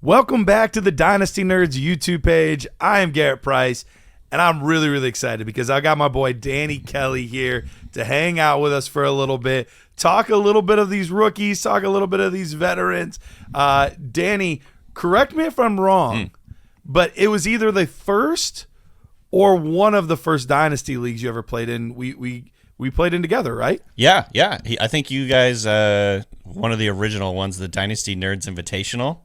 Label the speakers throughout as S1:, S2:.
S1: Welcome back to the Dynasty Nerds YouTube page. I am Garret Price, and I'm really, really excited because I got my boy Danny Kelly here to hang out with us for a little bit, talk a little bit of these rookies, talk a little bit of these veterans. Danny, correct me if I'm wrong, but it was either the first or one of the first Dynasty leagues you ever played in. We played in together, right?
S2: Yeah. I think you guys, one of the original ones, the Dynasty Nerds Invitational,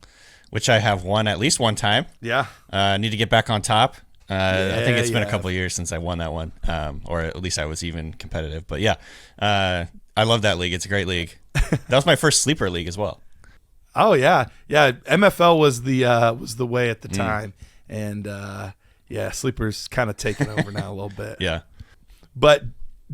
S2: which I have won at least one time.
S1: Yeah.
S2: I need to get back on top. I think it's been a couple of years since I won that one, or at least I was even competitive. But yeah, I love that league. It's a great league. That was my first sleeper league as well.
S1: Oh yeah. MFL was the way at the time, and sleeper's kind of taking over now a little bit.
S2: Yeah.
S1: But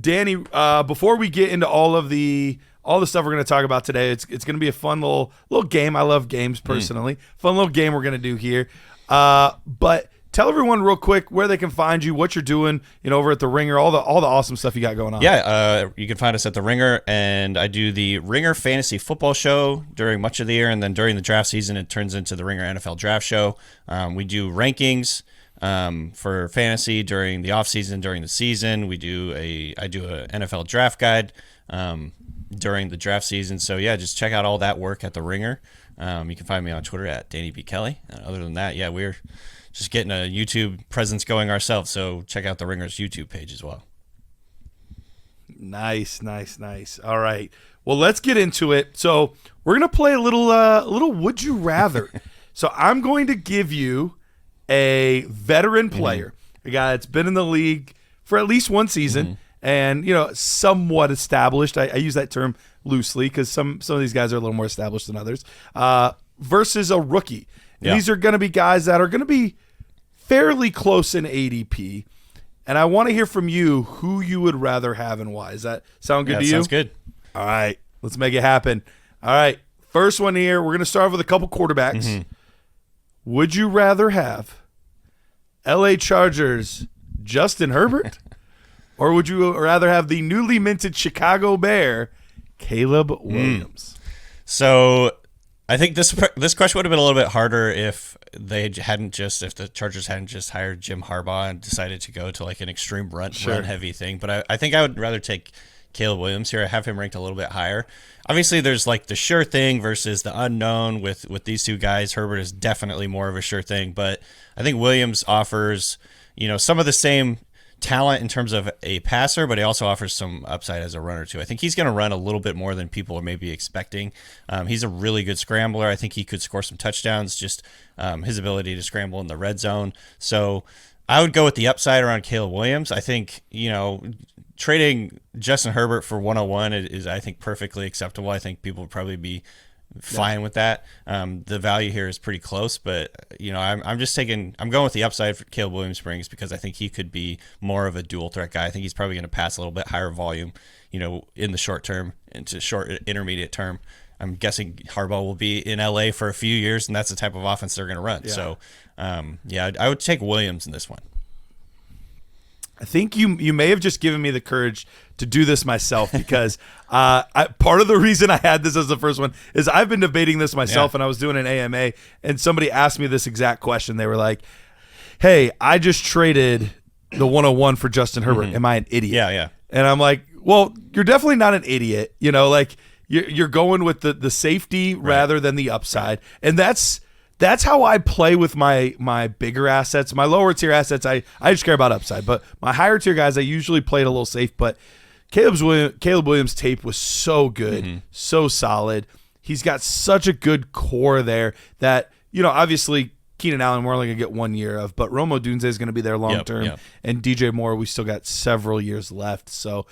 S1: Danny, before we get into all the stuff we're going to talk about today, it's going to be a fun little game. I love games personally. Fun little game we're going to do here. But tell everyone real quick where they can find you, what you're doing, over at the Ringer, all the awesome stuff you got going on.
S2: Yeah, you can find us at the Ringer, and I do the Ringer Fantasy Football Show during much of the year, and then during the draft season, it turns into the Ringer NFL Draft Show. We do rankings for fantasy during the off season, during the season. I do a NFL draft guide during the draft season. So yeah, just check out all that work at the Ringer. You can find me on Twitter at Danny B. Kelly. Other than that, yeah, we're just getting a YouTube presence going ourselves. So check out the Ringer's YouTube page as well.
S1: Nice. All right. Well, let's get into it. So we're gonna play a little Would You Rather. So I'm going to give you a veteran player, a guy that's been in the league for at least one season. And, somewhat established. I use that term loosely because some of these guys are a little more established than others, versus a rookie. And these are going to be guys that are going to be fairly close in ADP. And I want to hear from you who you would rather have and why. Does that sound good to you?
S2: Sounds good.
S1: All right. Let's make it happen. All right. First one here. We're going to start with a couple quarterbacks. Would you rather have LA Chargers Justin Herbert? Or would you rather have the newly minted Chicago Bear, Caleb Williams?
S2: So I think this question would have been a little bit harder if the Chargers hadn't just hired Jim Harbaugh and decided to go to like an extreme run heavy thing. But I think I would rather take Caleb Williams here. I have him ranked a little bit higher. Obviously, there's like the sure thing versus the unknown with these two guys. Herbert is definitely more of a sure thing, but I think Williams offers, some of the same talent in terms of a passer, but he also offers some upside as a runner too. I think he's going to run a little bit more than people are maybe expecting. He's a really good scrambler. I think he could score some touchdowns, just his ability to scramble in the red zone. So I would go with the upside around Caleb Williams. I think, trading Justin Herbert for 101 is I think perfectly acceptable. I think people would probably be fine with that. The value here is pretty close, but I'm going with the upside for Caleb Williams Springs because I think he could be more of a dual threat guy. I think he's probably going to pass a little bit higher volume, in the short term, into short intermediate term. I'm guessing Harbaugh will be in LA for a few years, and that's the type of offense they're going to run. Yeah. So, I would take Williams in this one.
S1: I think you may have just given me the courage to do this myself because part of the reason I had this as the first one is I've been debating this myself, and I was doing an AMA, and somebody asked me this exact question. They were like, hey, I just traded the 101 for Justin Herbert. Am I an idiot?
S2: Yeah.
S1: And I'm like, well, you're definitely not an idiot. You're going with the safety rather than the upside. And that's how I play with my bigger assets. My lower tier assets, I just care about upside. But my higher tier guys, I usually played a little safe. But Caleb Williams' tape was so good, so solid. He's got such a good core there that, obviously Keenan Allen we're only going to get 1 year of. But Rome Odunze is going to be there long term. Yep. And DJ Moore, we still got several years left. So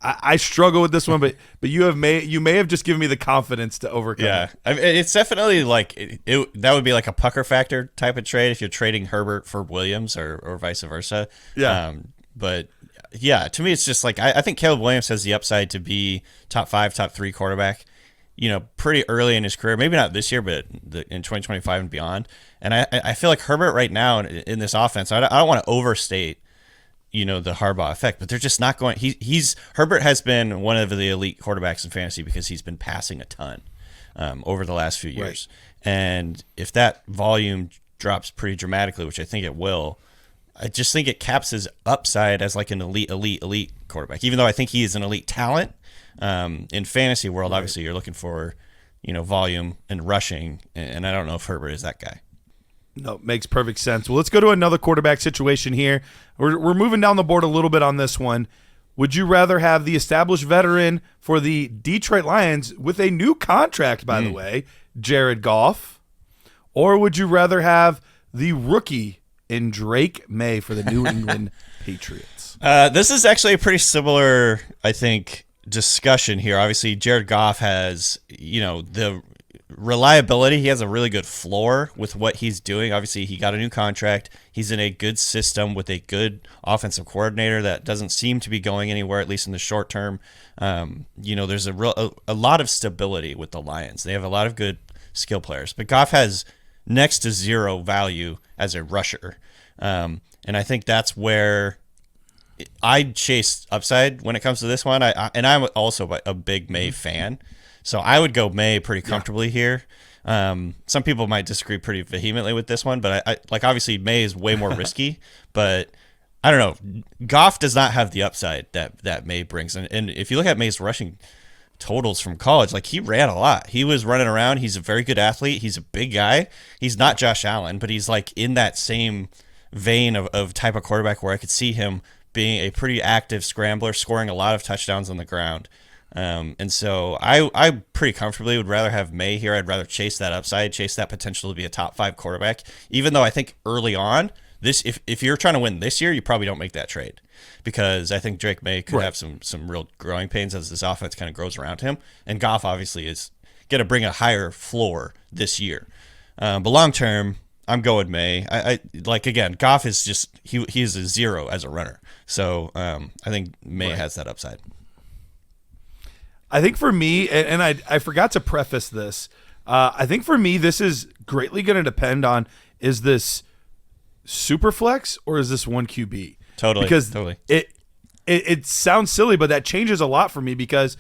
S1: I struggle with this one, but you may have just given me the confidence to overcome.
S2: Yeah, I mean, it's definitely like that would be like a pucker factor type of trade if you're trading Herbert for Williams or vice versa.
S1: Yeah,
S2: but yeah, to me it's just like I think Caleb Williams has the upside to be top 5, top 3 quarterback. Pretty early in his career, maybe not this year, but in 2025 and beyond. And I feel like Herbert right now in this offense, I don't want to overstate the Harbaugh effect, but they're just not going. Herbert has been one of the elite quarterbacks in fantasy because he's been passing a ton over the last few years. And if that volume drops pretty dramatically, which I think it will, I just think it caps his upside as like an elite quarterback. Even though I think he is an elite talent, in fantasy world, obviously you're looking for, volume and rushing, and I don't know if Herbert is that guy.
S1: No, makes perfect sense. Well, let's go to another quarterback situation here. We're moving down the board a little bit on this one. Would you rather have the established veteran for the Detroit Lions with a new contract, by the way, Jared Goff, or would you rather have the rookie in Drake Maye for the New England Patriots?
S2: This is actually a pretty similar, I think, discussion here. Obviously, Jared Goff has, the reliability. He has a really good floor with what he's doing. Obviously, he got a new contract. He's in a good system with a good offensive coordinator that doesn't seem to be going anywhere, at least in the short term. There's a lot of stability with the Lions. They have a lot of good skill players, but Goff has next to zero value as a rusher. And I think that's where I'd chase upside when it comes to this one. I'm also a big Maye fan, so I would go Maye pretty comfortably here. Some people might disagree pretty vehemently with this one, but I obviously Maye is way more risky, but I don't know. Goff does not have the upside that Maye brings. And if you look at Maye's rushing totals from college, he ran a lot. He was running around. He's a very good athlete. He's a big guy. He's not Josh Allen, but he's in that same vein of type of quarterback where I could see him being a pretty active scrambler, scoring a lot of touchdowns on the ground. And so I pretty comfortably would rather have Maye here. I'd rather chase that upside, chase that potential to be a top 5 quarterback, even though I think early on, if you're trying to win this year, you probably don't make that trade, because I think Drake Maye could have some real growing pains as this offense kind of grows around him. And Goff obviously is going to bring a higher floor this year. But long term, I'm going Maye. Again, Goff is just he's a zero as a runner. So I think Maye has that upside.
S1: I think for me, and I forgot to preface this, I think for me this is greatly going to depend on, is this super flex or is this one QB?
S2: Totally.
S1: Because it sounds silly, but that changes a lot for me, because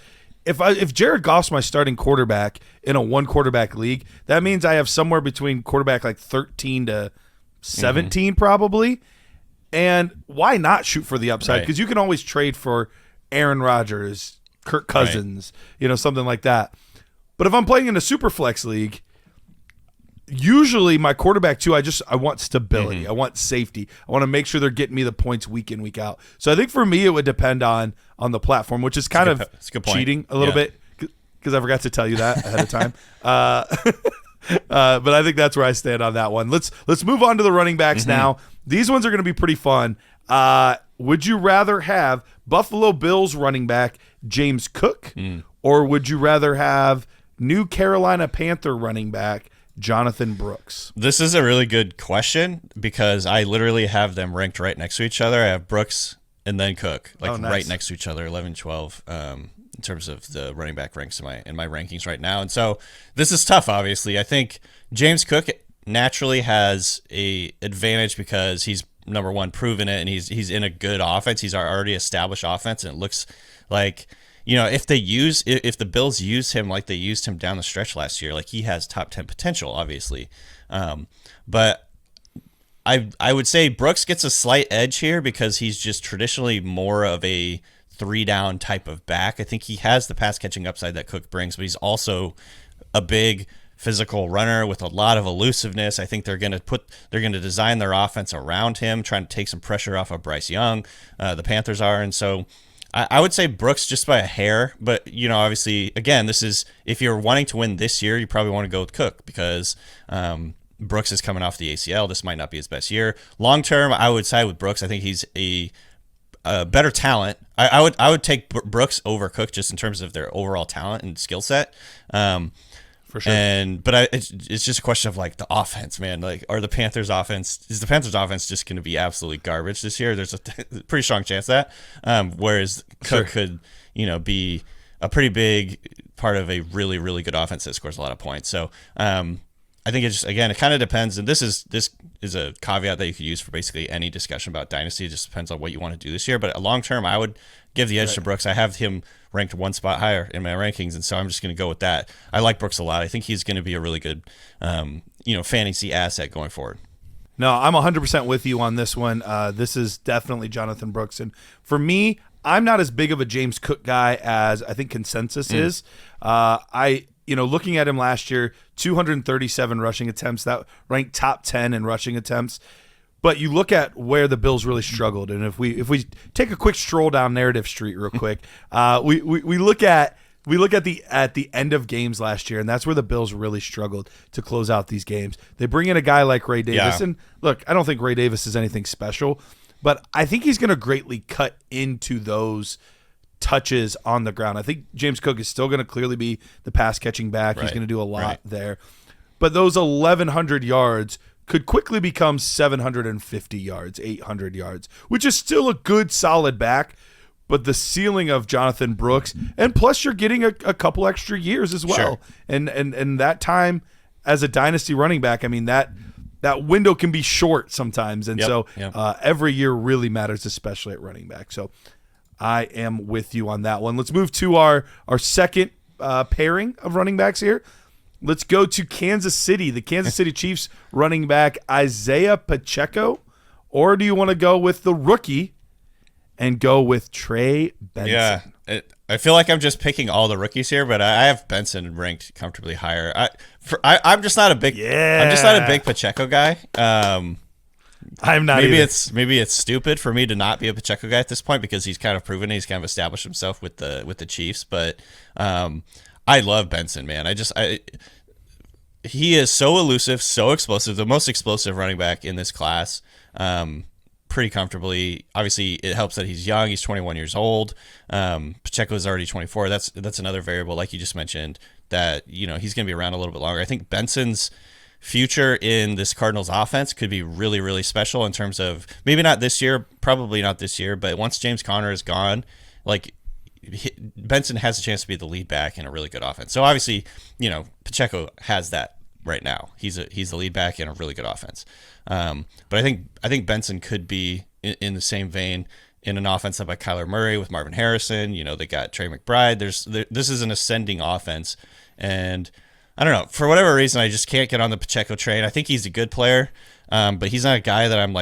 S1: if Jared Goff's my starting quarterback in a one quarterback league, that means I have somewhere between quarterback 13 to 17 probably. And why not shoot for the upside? Because you can always trade for Aaron Rodgers, Kirk Cousins, something like that. But if I'm playing in a super flex league, usually my quarterback too, I want stability. I want safety. I want to make sure they're getting me the points week in, week out. So I think for me it would depend on the platform, which is kind of cheating a little bit, because I forgot to tell you that ahead of time. But I think that's where I stand on that one. Let's move on to the running backs now. These ones are going to be pretty fun. Would you rather have Buffalo Bills running back James Cook, or would you rather have new Carolina Panther running back Jonathon Brooks?
S2: This is a really good question, because I literally have them ranked right next to each other. I have Brooks and then Cook, right next to each other, 11, 12, in terms of the running back ranks in my rankings right now. And so this is tough, obviously. I think James Cook naturally has a advantage because he's, number one, proven it, and he's in a good offense. He's already established offense, and it looks like, if the Bills use him like they used him down the stretch last year, he has top 10 potential, obviously. But I would say Brooks gets a slight edge here because he's just traditionally more of a 3-down type of back. I think he has the pass catching upside that Cook brings, but he's also a big physical runner with a lot of elusiveness. I think they're going to design their offense around him, trying to take some pressure off of Bryce Young. The Panthers are, and so I would say Brooks just by a hair. But obviously, again, this is, if you're wanting to win this year, you probably want to go with Cook, because Brooks is coming off the ACL. This might not be his best year. Long term, I would side with Brooks. I think he's a better talent. I would take Brooks over Cook just in terms of their overall talent and skill set.
S1: For sure.
S2: But it's just a question of the offense, man. Is the Panthers offense just going to be absolutely garbage this year? There's a pretty strong chance of that. Whereas Cook could, be a pretty big part of a really, really good offense that scores a lot of points. So I think it just, again, it kind of depends, and this is a caveat that you could use for basically any discussion about Dynasty. It just depends on what you want to do this year. But long term, I would give the edge to Brooks. I have him ranked one spot higher in my rankings, and so I'm just going to go with that. I like Brooks a lot. I think he's going to be a really good, fantasy asset going forward.
S1: No, I'm 100% with you on this one. This is definitely Jonathon Brooks. And for me, I'm not as big of a James Cook guy as I think consensus is. Looking at him last year, 237 rushing attempts, that ranked top 10 in rushing attempts. But you look at where the Bills really struggled, and if we take a quick stroll down narrative street real quick, we look at the end of games last year, and that's where the Bills really struggled to close out these games. They bring in a guy like Ray Davis, and look, I don't think Ray Davis is anything special, but I think he's going to greatly cut into those touches on the ground. I think James Cook is still going to clearly be the pass catching back. He's going to do a lot there, but those 1,100 yards could quickly become 750 yards, 800 yards, which is still a good solid back. But the ceiling of Jonathon Brooks, and plus you're getting a couple extra years as well.
S2: Sure.
S1: And that time as a dynasty running back, I mean, that window can be short sometimes. And every year really matters, especially at running back. So I am with you on that one. Let's move to our second pairing of running backs here. Let's go to Kansas City, the Kansas City Chiefs running back, Isiah Pacheco. Or do you want to go with the rookie and go with Trey Benson?
S2: Yeah, I feel like I'm just picking all the rookies here, but I have Benson ranked comfortably higher. I'm just not a big Pacheco guy.
S1: I'm not.
S2: Maybe
S1: either.
S2: Maybe it's stupid for me to not be a Pacheco guy at this point because he's kind of proven he's kind of established himself with the Chiefs. But I love Benson, man. He is so elusive, so explosive, the most explosive running back in this class. Pretty comfortably. Obviously, it helps that he's young. He's 21 years old. Pacheco is already 24. That's another variable, like you just mentioned, that he's going to be around a little bit longer. I think Benson's future in this Cardinals offense could be really, really special in terms of maybe not this year, probably not this year, but once James Conner is gone, Benson has a chance to be the lead back in a really good offense. So obviously, Pacheco has that right now. He's the lead back in a really good offense. But I think Benson could be in the same vein in an offense led by Kyler Murray with Marvin Harrison. They got Trey McBride. This is an ascending offense, and I don't know, for whatever reason I just can't get on the Pacheco train. I think he's a good player, but he's not a guy that I'm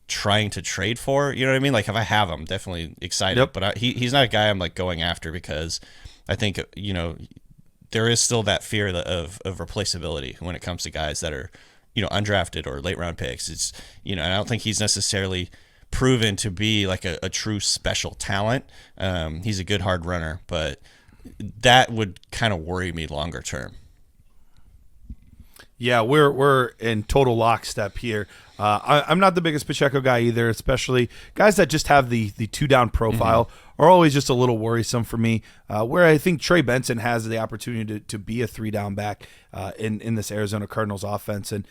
S2: trying to trade for. You know what I mean? If I have him, definitely excited. Yep. But he's not a guy I'm going after because I think there is still that fear of replaceability when it comes to guys that are undrafted or late round picks. It's and I don't think he's necessarily proven to be a true special talent. He's a good hard runner, but that would kind of worry me longer term.
S1: Yeah, we're in total lockstep here. I'm not the biggest Pacheco guy either, especially guys that just have the two down profile are always just a little worrisome for me. Where I think Trey Benson has the opportunity to be a 3-down back in this Arizona Cardinals offense. And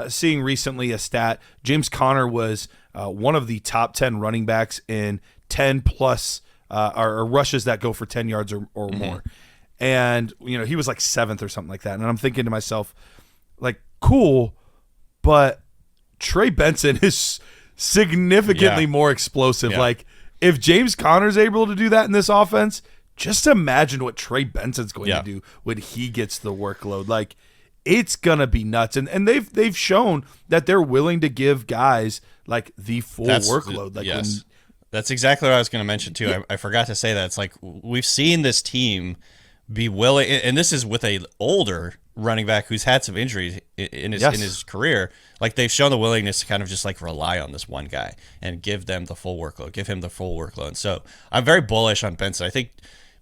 S1: seeing recently a stat, James Conner was one of the top 10 running backs in 10 plus or rushes that go for 10 yards or more. And he was 7th or something like that. And I'm thinking to myself, cool, but Trey Benson is significantly more explosive.
S2: Yeah.
S1: If James Conner's able to do that in this offense, just imagine what Trey Benson's going to do when he gets the workload. It's gonna be nuts. And they've shown that they're willing to give guys the full workload.
S2: That's exactly what I was going to mention too. Yeah. I forgot to say that. It's we've seen this team be willing, and this is with a older running back who's had some injuries in his career. They've shown the willingness to kind of just rely on this one guy and give him the full workload. So I'm very bullish on Benson. I think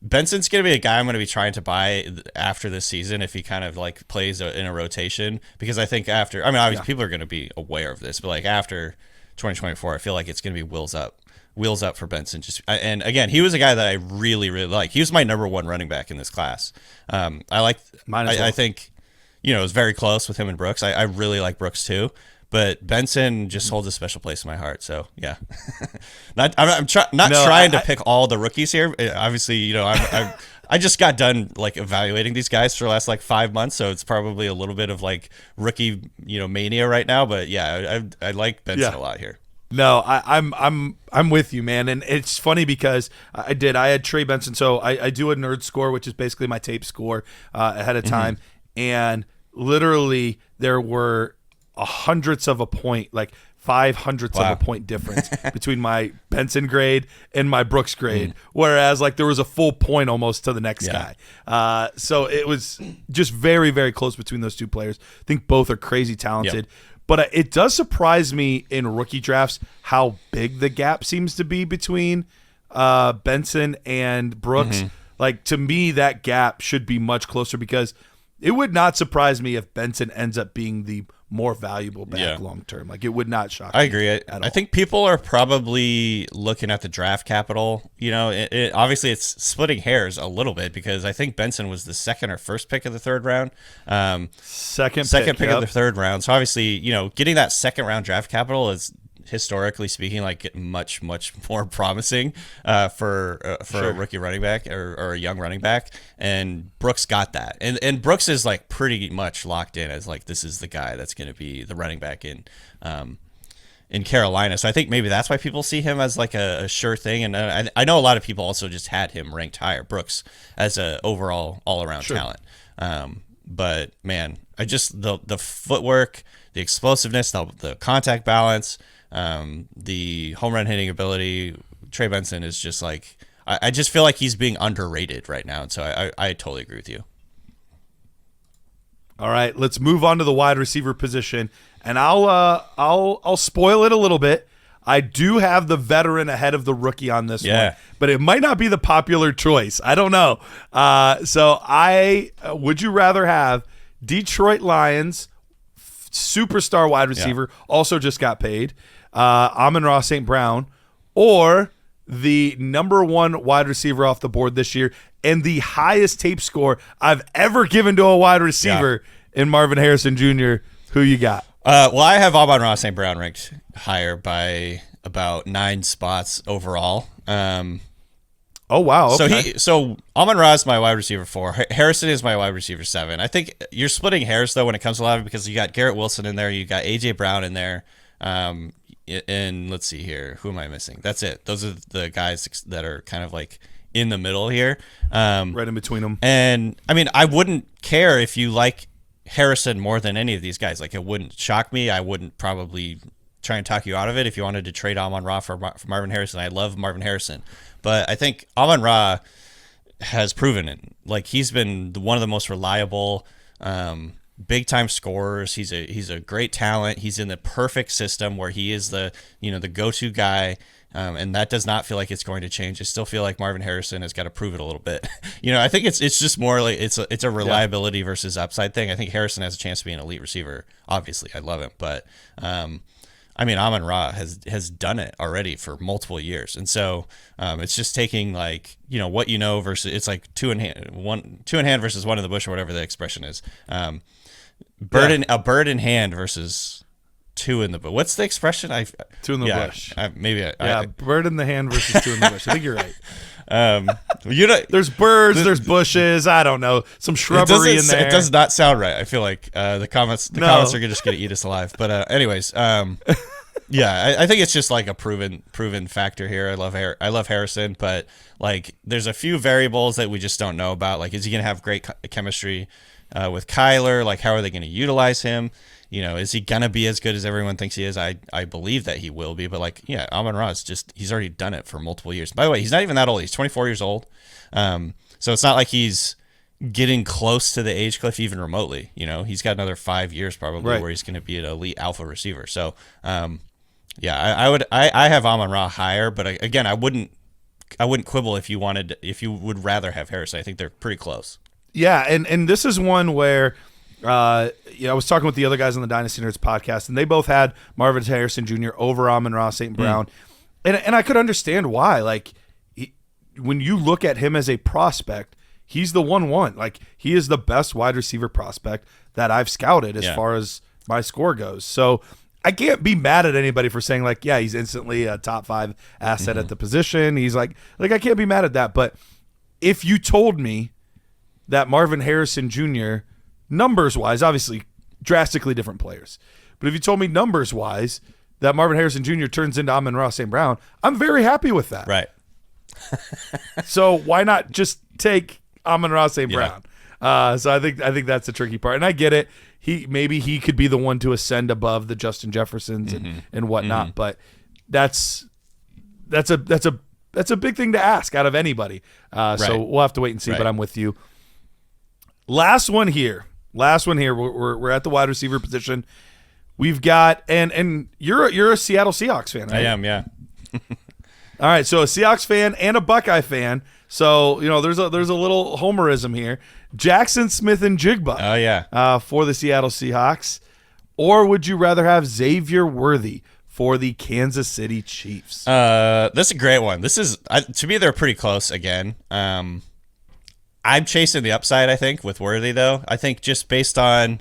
S2: Benson's going to be a guy I'm going to be trying to buy after this season if he kind of plays in a rotation, because I think obviously people are going to be aware of this, but after 2024, I feel like it's going to be wheels up for Benson. And again, he was a guy that I really, really like. He was my number one running back in this class. I think, it was very close with him and Brooks. I really like Brooks too, But Benson just holds a special place in my heart. So yeah, I'm trying to pick all the rookies here. Obviously, I just got done like evaluating these guys for the last like 5 months, so it's probably a little bit of like rookie mania right now. But yeah, I like Benson a lot here.
S1: No, I'm with you, man, and it's funny because I had Trey Benson, so I do a nerd score, which is basically my tape score ahead of time, and literally there were hundredths of a point, like 500ths of a point difference between my Benson grade and my Brooks grade, whereas like there was a full point almost to the next guy. So it was just very, very close between those two players. I think both are crazy talented. But it does surprise me in rookie drafts how big the gap seems to be between Benson and Brooks. Like, to me, that gap should be much closer because it would not surprise me if Benson ends up being the more valuable back long term. Like, it would not shock me.
S2: I agree. I think people are probably looking at the draft capital. Obviously it's splitting hairs a little bit because I think Benson was the second or first pick of the third round.
S1: Second
S2: pick of the third round. So obviously, getting that second round draft capital is, historically speaking, like much more promising for a rookie running back or a young running back, and Brooks got that, and Brooks is like pretty much locked in as like this is the guy that's going to be the running back in Carolina. So I think maybe that's why people see him as like a sure thing, and I know a lot of people also just had him ranked higher, Brooks, as a overall all around talent. But man, the footwork, the explosiveness, the contact balance. The home run hitting ability, Trey Benson is just like, I just feel like he's being underrated right now. And so I totally agree with you.
S1: All right, let's move on to the wide receiver position, and I'll spoil it a little bit. I do have the veteran ahead of the rookie on this one, but it might not be the popular choice. I don't know. So would you rather have Detroit Lions superstar wide receiver, also just got paid, Amon-Ra St.Brown, or the number one wide receiver off the board this year and the highest tape score I've ever given to a wide receiver in Marvin Harrison Jr.? Who you got?
S2: Well, I have Amon-Ra St.Brown ranked higher by about 9 spots overall.
S1: Oh, wow. Okay.
S2: So Amon-Ra is my wide receiver 4. Harrison is my wide receiver 7. I think you're splitting hairs, though, when it comes to a lot of it, because you got Garret Wilson in there. You got A.J. Brown in there. And let's see here. Who am I missing? That's it. Those are the guys that are kind of like in the middle here.
S1: Right in between them.
S2: And, I mean, I wouldn't care if you like Harrison more than any of these guys. Like, it wouldn't shock me. I wouldn't probably try and talk you out of it if you wanted to trade Amon-Ra for Marvin Harrison. I love Marvin Harrison. But I think Amon-Ra has proven it. Like, he's been one of the most reliable, big-time scorers. He's a great talent. He's in the perfect system where he is the go-to guy, and that does not feel like it's going to change. I still feel like Marvin Harrison has got to prove it a little bit. I think it's just more like it's a reliability versus upside thing. I think Harrison has a chance to be an elite receiver. Obviously, I love him, but I mean, Amon-Ra has done it already for multiple years, and so it's just taking like what versus it's like two in hand versus one in the bush or whatever the expression is. A bird in hand versus two in the bush. What's the expression?
S1: Two in the bush.
S2: Bird
S1: in the hand versus two in the bush. I think you're right.
S2: There's
S1: birds, there's bushes. I don't know, some shrubbery in there.
S2: It does not sound right. I feel like the comments are just going to eat us alive. But anyways, I think it's just like a proven factor here. I love Harrison, but like there's a few variables that we just don't know about. Like, is he going to have great chemistry with Kyler? Like, how are they going to utilize him? Is he going to be as good as everyone thinks he is? I believe that he will be, but like, Amon-Ra is he's already done it for multiple years. By the way, he's not even that old. He's 24 years old. So it's not like he's getting close to the age cliff even remotely. He's got another 5 years probably where he's going to be an elite alpha receiver. So, I have Amon-Ra higher, but again, I wouldn't quibble if you would rather have Harrison. I think they're pretty close.
S1: Yeah, and this is one where I was talking with the other guys on the Dynasty Nerds podcast, and they both had Marvin Harrison Jr. over Amon-Ra St.Brown, and I could understand why. Like, when you look at him as a prospect, he's the 1-1. Like, he is the best wide receiver prospect that I've scouted as far as my score goes. So I can't be mad at anybody for saying like, yeah, he's instantly a top 5 asset at the position. He's like I can't be mad at that. But if you told me that Marvin Harrison Jr. numbers wise, obviously drastically different players, but if you told me numbers wise that Marvin Harrison Jr. turns into Amon-Ra St.Brown, I'm very happy with that.
S2: Right.
S1: So why not just take Amon-Ra St.Brown? So I think that's the tricky part, and I get it. Maybe he could be the one to ascend above the Justin Jeffersons and whatnot, but that's a big thing to ask out of anybody. So we'll have to wait and see. But I'm with you. Last one here. We're at the wide receiver position. We've got and you're a Seattle Seahawks fan, right?
S2: I am, yeah.
S1: All right, so a Seahawks fan and a Buckeye fan. So, there's a little homerism here. Jaxon Smith-Njigba.
S2: Oh, yeah.
S1: For the Seattle Seahawks. Or would you rather have Xavier Worthy for the Kansas City Chiefs?
S2: This is a great one. This is, to me, they're pretty close again. I'm chasing the upside, I think, with Worthy, though. I think just based on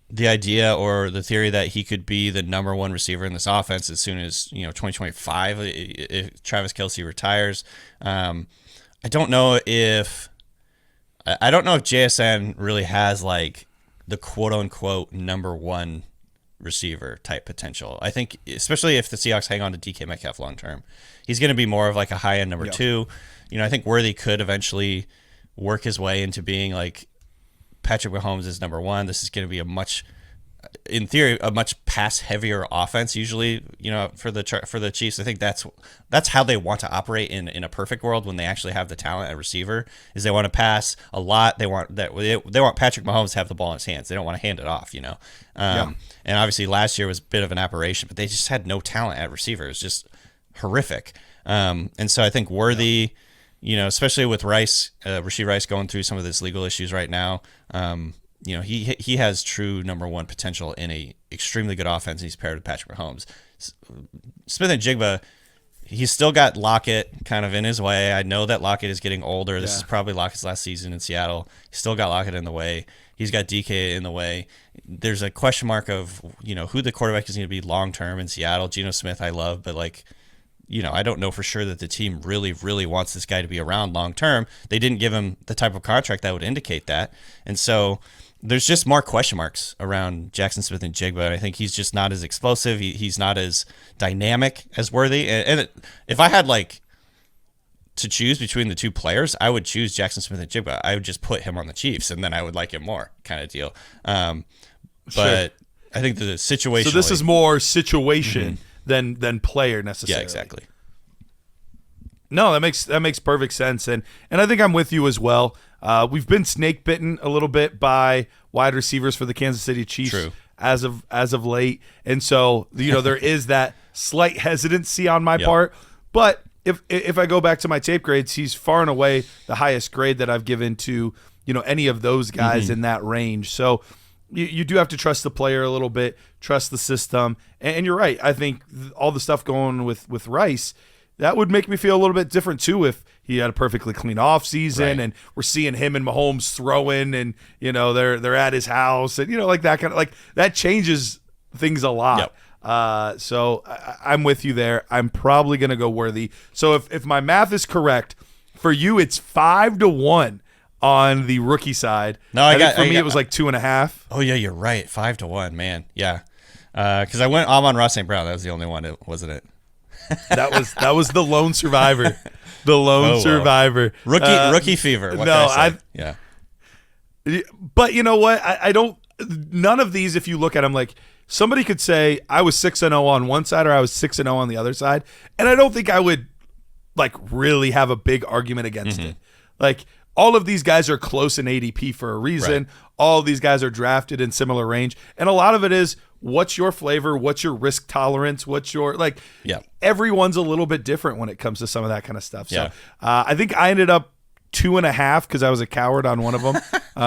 S2: the idea or the theory that he could be the number 1 receiver in this offense as soon as 2025 if Travis Kelce retires. I don't know if JSN really has like the quote unquote number 1 receiver type potential. I think especially if the Seahawks hang on to DK Metcalf long term, he's going to be more of like a high end number 2. I think Worthy could eventually work his way into being like Patrick Mahomes is number 1. This is going to be in theory, a much pass heavier offense. Usually, for the Chiefs, I think that's how they want to operate in a perfect world when they actually have the talent at receiver. Is they want to pass a lot. They want Patrick Mahomes to have the ball in his hands. They don't want to hand it off. And obviously last year was a bit of an aberration, but they just had no talent at receiver. It was just horrific. And so I think Worthy. Especially with Rashee Rice going through some of this legal issues right now, he has true number 1 potential in a extremely good offense. And he's paired with Patrick Mahomes. Smith-Njigba, he's still got Lockett kind of in his way. I know that Lockett is getting older. This is probably Lockett's last season in Seattle. He's still got Lockett in the way. He's got DK in the way. There's a question mark of who the quarterback is going to be long term in Seattle. Geno Smith, I love, but I don't know for sure that the team really, really wants this guy to be around long term. They didn't give him the type of contract that would indicate that. And so there's just more question marks around Jaxon Smith-Njigba. And I think he's just not as explosive. He's not as dynamic as Worthy. And if I had to choose between the 2 players, I would choose Jaxon Smith-Njigba. I would just put him on the Chiefs and then I would like him more kind of deal. But I think the situation.
S1: So this is more situation. Than player necessarily.
S2: Yeah, exactly.
S1: No, that makes perfect sense, and I think I'm with you as well. We've been snake bitten a little bit by wide receivers for the Kansas City Chiefs.
S2: True.
S1: As of late, and so there is that slight hesitancy on my part. But if I go back to my tape grades, he's far and away the highest grade that I've given to any of those guys in that range. So. You do have to trust the player a little bit, trust the system. And you're right. I think all the stuff going with Rice, that would make me feel a little bit different too if he had a perfectly clean off season and we're seeing him and Mahomes throwing and, they're at his house and, like that kind of that changes things a lot. Yep. So I'm with you there. I'm probably going to go Worthy. So if my math is correct, for you, it's 5-1. On the rookie side, for me it was like 2.5.
S2: Oh yeah, you're right, 5-1, man. Yeah, because I went Amon-Ra St.Brown. That was the only one, wasn't it?
S1: that was the lone survivor, survivor.
S2: Rookie fever. What can I say? Yeah.
S1: But you know what? I don't. None of these. If you look at them, like somebody could say I was 6-0 on one side or I was 6-0 on the other side, and I don't think I would really have a big argument against it. All of these guys are close in ADP for a reason. Right. All of these guys are drafted in similar range. And a lot of it is what's your flavor, what's your risk tolerance, what's your everyone's a little bit different when it comes to some of that kind of stuff. So I think I ended up 2.5 because I was a coward on one of them.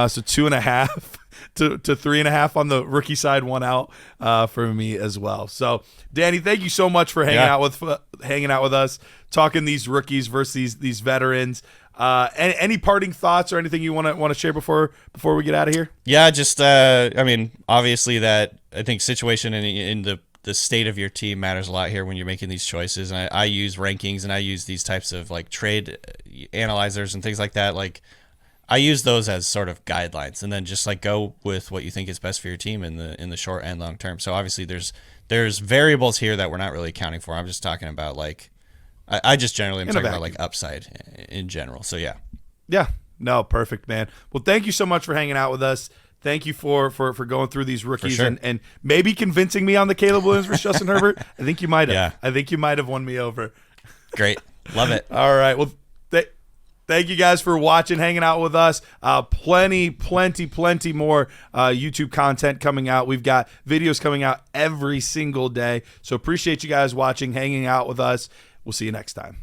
S1: So 2.5 to 3.5 on the rookie side, 1 out for me as well. So Danny, thank you so much for hanging out with us, talking these rookies versus these veterans. Any parting thoughts or anything you want to share before we get out of here?
S2: Yeah, just I mean, obviously that I think situation in the state of your team matters a lot here when you're making these choices. And I use rankings and I use these types of like trade analyzers and things like that. Like I use those as sort of guidelines, and then just like go with what you think is best for your team in the short and long term. So obviously there's variables here that we're not really accounting for. I'm just talking about like I just generally am talking about like upside in general. So yeah.
S1: Yeah. No, perfect, man. Well, thank you so much for hanging out with us. Thank you for going through these rookies and maybe convincing me on the Caleb Williams versus Justin Herbert. I think you might have. Yeah. I think you might have won me over.
S2: Great. Love it.
S1: All right. Well, thank you guys for watching, hanging out with us. Plenty more YouTube content coming out. We've got videos coming out every single day. So appreciate you guys watching, hanging out with us. We'll see you next time.